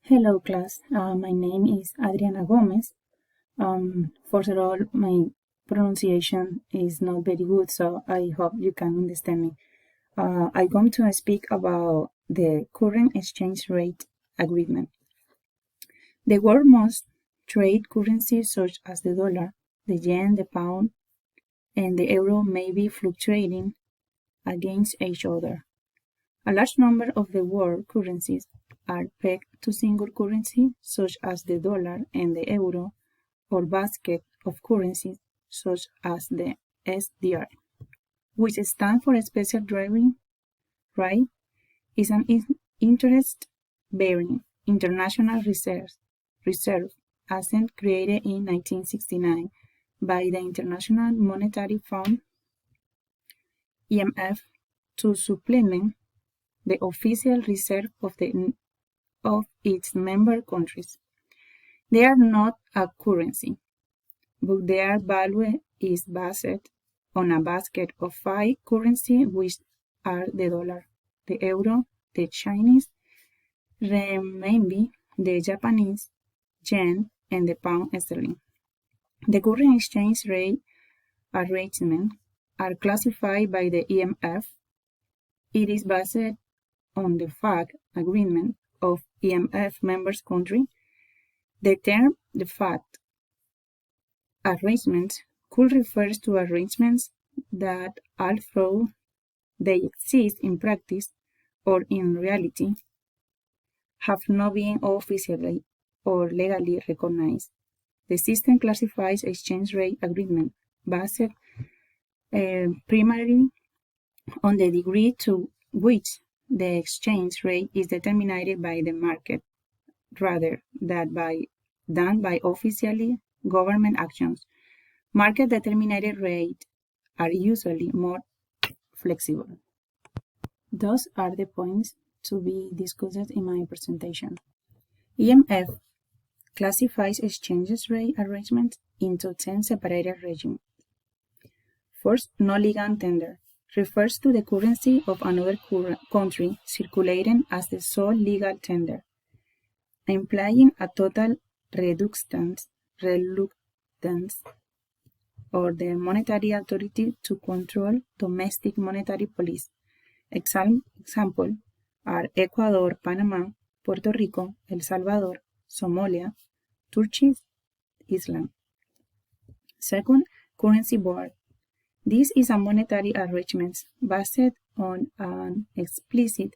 Hello class, my name is Adriana Gomez. First of all, my pronunciation is not very good, so I hope you can understand me. I'm going to speak about the current exchange rate agreement. The world most trade currencies such as the dollar, the yen, the pound, and the euro may be fluctuating against each other. A large number of the world currencies are pegged to single currency such as the dollar and the euro, or basket of currencies such as the SDR, which stands for Special Driving Right, is an interest-bearing international reserve asset created in 1969 by the International Monetary Fund (IMF) to supplement the official reserve of its member countries. They are not a currency, but their value is based on a basket of 5 currencies, which are the dollar, the euro, the Chinese renminbi, the Japanese yen, and the pound sterling. The current exchange rate arrangements are classified by the IMF. It is based on the FAC agreement of IMF members country. The term "de facto" arrangements could refer to arrangements that, although they exist in practice or in reality, have not been officially or legally recognized. The system classifies exchange rate agreements based primarily on the degree to which the exchange rate is determined by the market, rather than by officially government actions. Market-determined rates are usually more flexible. Those are the points to be discussed in my presentation. IMF classifies exchange rate arrangements into 10 separated regimes. First, no-legal tender refers to the currency of another country circulating as the sole legal tender, implying a total reluctance or the monetary authority to control domestic monetary policy. Examples are Ecuador, Panama, Puerto Rico, El Salvador, Somalia, Turkey, Islam. Second, currency board. This is a monetary arrangement based on an explicit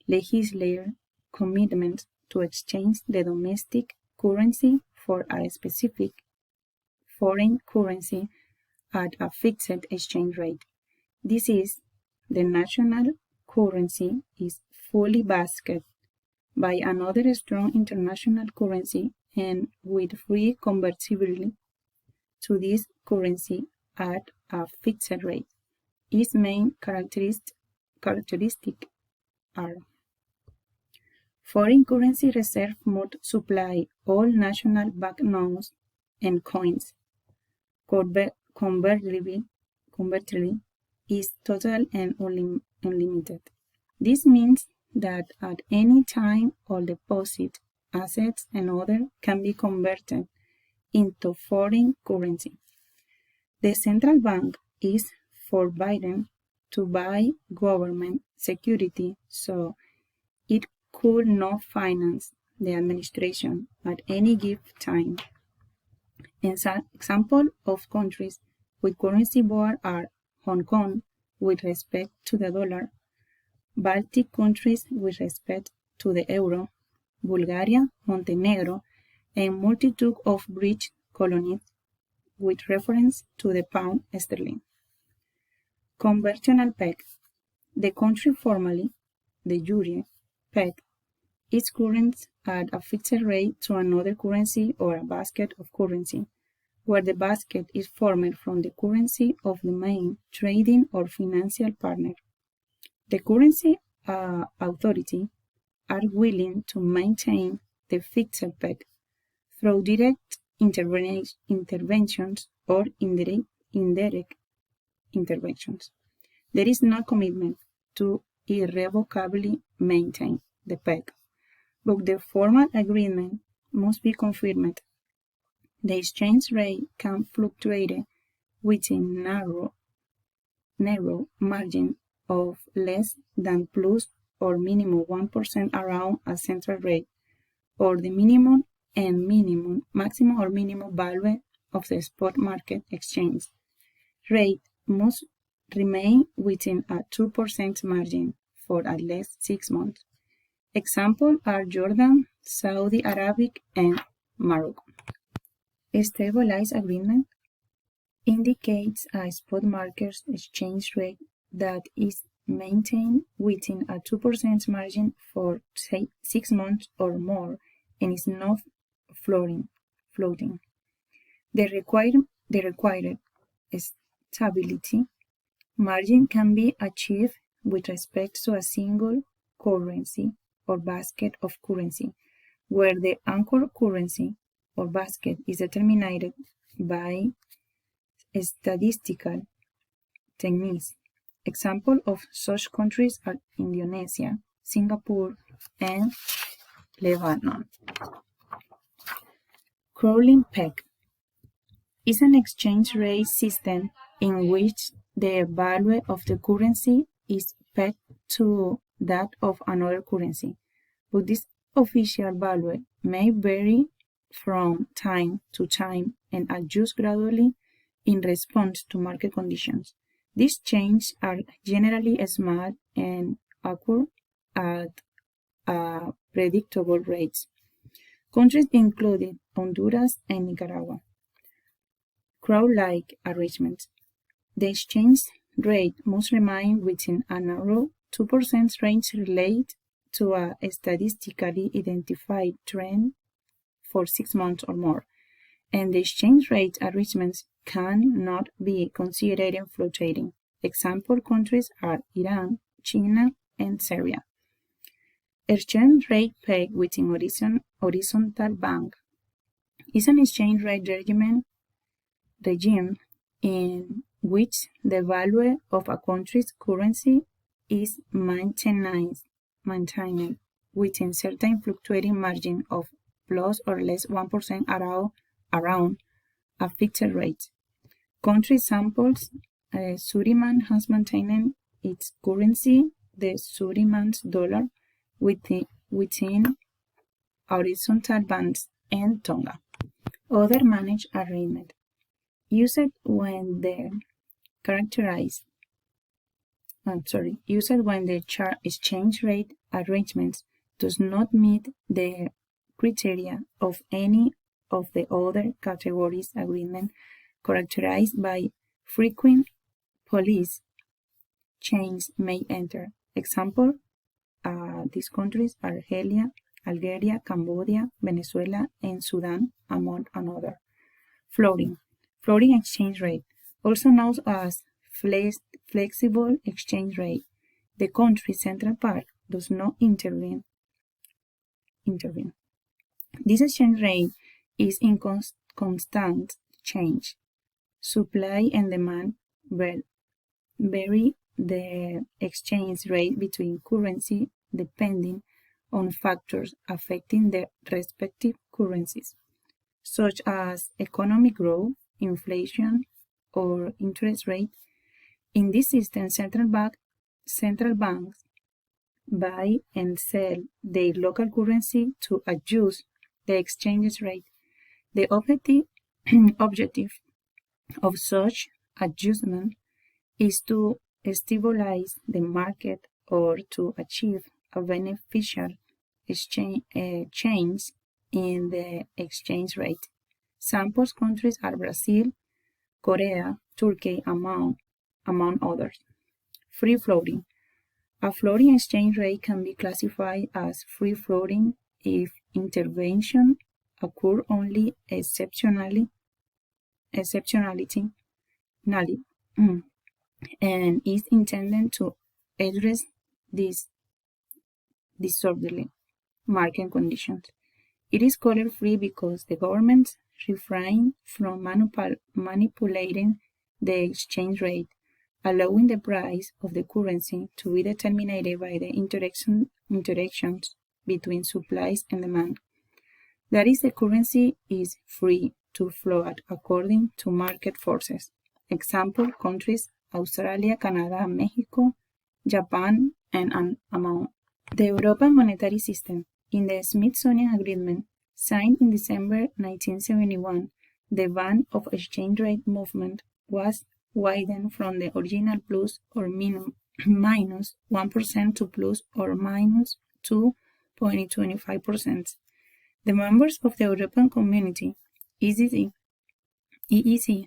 legislative commitment to exchange the domestic currency for a specific foreign currency at a fixed exchange rate. This is, the national currency is fully backed by another strong international currency and with free convertibility to this currency at a fixed rate. Its main characteristics are: foreign currency reserve must supply all national banknotes and coins. Convertibility is total and unlimited. This means that at any time all deposit, assets, and others can be converted into foreign currency. The central bank is forbidden to buy government security, so it could not finance the administration at any given time. Examples of countries with currency board are Hong Kong with respect to the dollar, Baltic countries with respect to the euro, Bulgaria, Montenegro, and multitude of British colonies with reference to the pound sterling. Conversional peg. The country formally, de jure, peg its currency at a fixed rate to another currency or a basket of currency, where the basket is formed from the currency of the main trading or financial partner. The currency authority are willing to maintain the fixed peg through direct interventions or indirect interventions. There is no commitment to irrevocably maintain the peg. but the formal agreement must be confirmed. The exchange rate can fluctuate within narrow margin of less than plus or minimum 1% around a central rate, or the maximum or minimum value of the spot market exchange rate must remain within a 2% margin for at least 6 months. Examples are Jordan, Saudi Arabia, and Morocco. A stabilized agreement indicates a spot market exchange rate that is maintained within a 2% margin for 6 months or more and is not floating. The required stability margin can be achieved with respect to a single currency or basket of currency, where the anchor currency or basket is determined by statistical techniques. Examples of such countries are Indonesia, Singapore, and Lebanon. Crawling peg is an exchange rate system in which the value of the currency is pegged to that of another currency, but this official value may vary from time to time and adjust gradually in response to market conditions. These changes are generally small and occur at predictable rates. Countries included Honduras and Nicaragua. Crowd-like arrangements. The exchange rate must remain within a narrow 2% range related to a statistically identified trend for 6 months or more, and the exchange rate arrangements cannot be considered fluctuating. Example countries are Iran, China, and Syria. Exchange rate peg within horizontal band is an exchange rate regime in which the value of a country's currency is maintained within certain fluctuating margin of plus or less 1% around a fixed rate. Country samples: Suriname has maintained its currency, the Suriname dollar, within horizontal bands, and Tonga. Other managed arrangement used when the exchange rate arrangements does not meet the criteria of any of the other categories agreement characterized by frequent policy changes may enter. Example, these countries are Algeria, Cambodia, Venezuela, and Sudan, among others. Floating exchange rate, also known as flexible exchange rate. The country's central bank does not intervene. This exchange rate is in constant change. Supply and demand vary the exchange rate between currencies depending on factors affecting the respective currencies, such as economic growth, inflation, or interest rate. In this system, central banks buy and sell their local currency to adjust the exchange rate. The objective of such adjustment is to stabilize the market or to achieve a beneficial change in the exchange rate. Sample countries are Brazil, Korea, Turkey, among others. Free floating. A floating exchange rate can be classified as free floating if intervention occurs only exceptionally, and is intended to address these disorderly market conditions. It is called free because the governments refrain from manipulating the exchange rate, allowing the price of the currency to be determined by the interactions between supplies and demand. That is, the currency is free to float according to market forces. Example countries: Australia, Canada, Mexico, Japan, and an amount. The European monetary system. In the Smithsonian Agreement, signed in December 1971, the band of exchange rate movement was widened from the original plus or minus 1% to plus or minus 2.25%. The members of the European Community, EEC,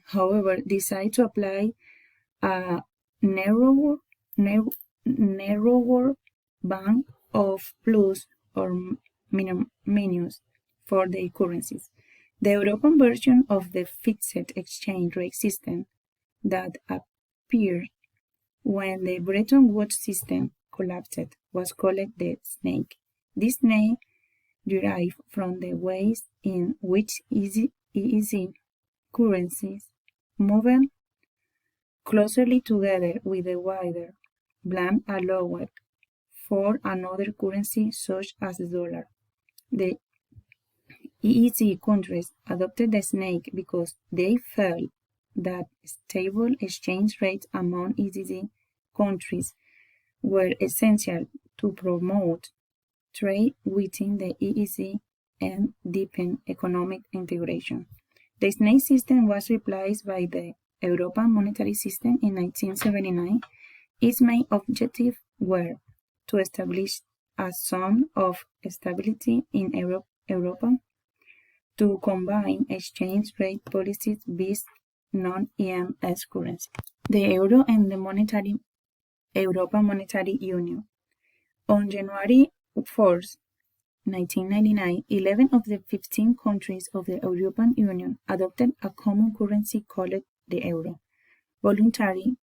however, decide to apply a narrower band of plus or minus for their currencies. The European version of the fixed exchange rate system that appeared when the Bretton Woods system collapsed was called the snake. This snake derived from the ways in which EEC currencies moved closely together with the wider band allowed for another currency such as the dollar. The EEC countries adopted the snake because they felt that stable exchange rates among EEC countries were essential to promote trade within the EEC and deepen economic integration. The snake system was replaced by the European monetary system in 1979. Its main objectives were to establish a zone of stability in Europe, to combine exchange rate policies based non-EMS currency. The euro and the European Monetary Union. On January 4, 1999, 11 of the 15 countries of the European Union adopted a common currency called the euro, voluntarily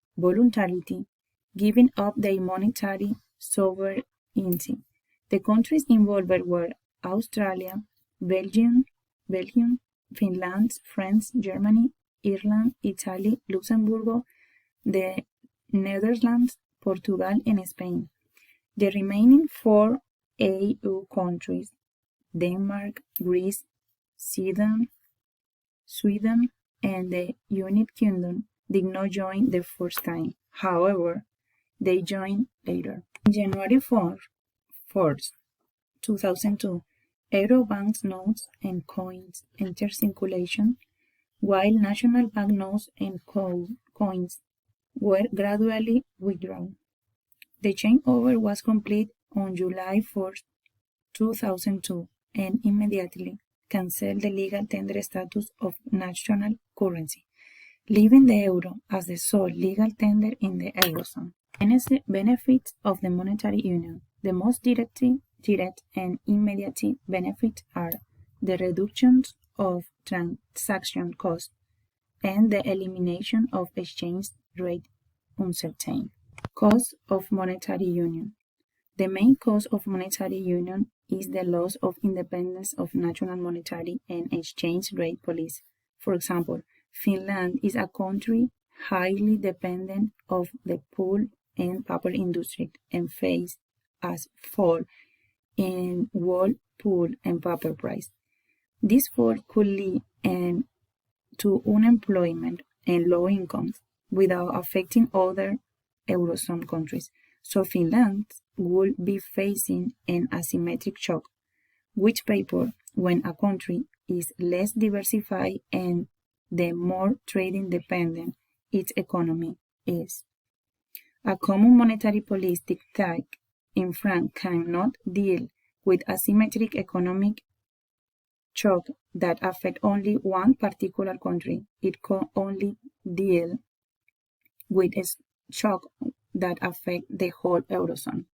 giving up their monetary sovereignty. The countries involved were Australia, Belgium, Finland, France, Germany, Ireland, Italy, Luxembourg, the Netherlands, Portugal, and Spain. The remaining 4 EU countries, Denmark, Greece, Sweden, and the United Kingdom, did not join the first time. However, they joined later. On January 4, 2002, euro banknotes and coins entered circulation, while national banknotes and coins were gradually withdrawn. The changeover was complete on July 4, 2002, and immediately canceled the legal tender status of national currency, leaving the euro as the sole legal tender in the Eurozone. Benefits of the monetary union. The most direct and immediate benefits are the reduction of transaction costs and the elimination of exchange rate uncertainty. Cost of monetary union. The main cause of monetary union is the loss of independence of national monetary and exchange rate policy. For example, Finland is a country highly dependent of the pulp and paper industry and faces a fall in world pulp and paper price. This fall could lead to unemployment and low incomes without affecting other Eurozone countries. So Finland will be facing an asymmetric shock, which paper when a country is less diversified and the more trading dependent its economy is. A common monetary policy dictate in France cannot deal with asymmetric economic shock that affect only one particular country. It can only deal with a shock that affect the whole Eurozone.